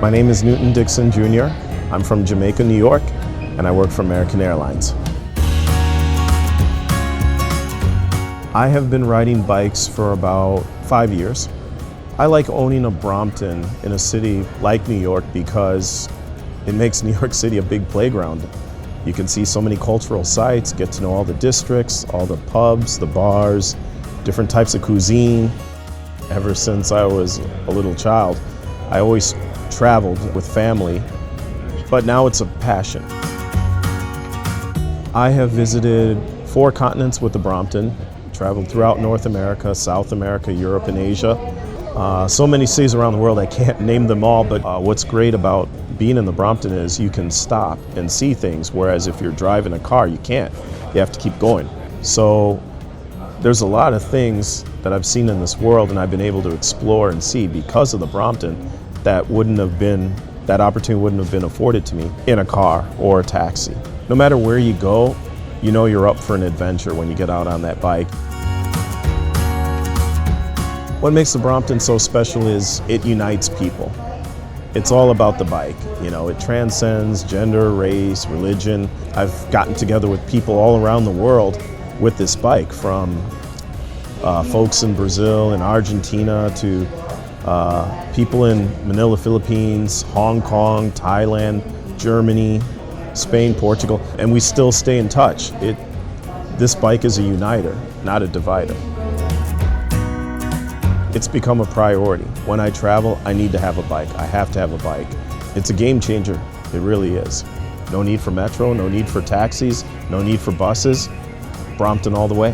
My name is Newton Dixon Jr. I'm from Jamaica, New York, and I work for American Airlines. I have been riding bikes for about 5 years. I like owning a Brompton in a city like New York because it makes New York City a big playground. You can see so many cultural sites, get to know all the districts, all the pubs, the bars, different types of cuisine. Ever since I was a little child, I always traveled with family, but now it's a passion. I have visited 4 continents with the Brompton, traveled throughout North America, South America, Europe, and Asia. So many cities around the world, I can't name them all, but what's great about being in the Brompton is you can stop and see things, whereas if you're driving a car, you can't. You have to keep going. So there's a lot of things that I've seen in this world and I've been able to explore and see because of the Brompton that opportunity wouldn't have been afforded to me in a car or a taxi. No matter where you go, you know you're up for an adventure when you get out on that bike. What makes the Brompton so special is it unites people. It's all about the bike. You know, it transcends gender, race, religion. I've gotten together with people all around the world with this bike, from folks in Brazil and Argentina to people in Manila, Philippines, Hong Kong, Thailand, Germany, Spain, Portugal, and we still stay in touch. This bike is a uniter, not a divider. It's become a priority. When I travel, I need to have a bike. I have to have a bike. It's a game changer. It really is. No need for metro, no need for taxis, no need for buses. Brompton all the way.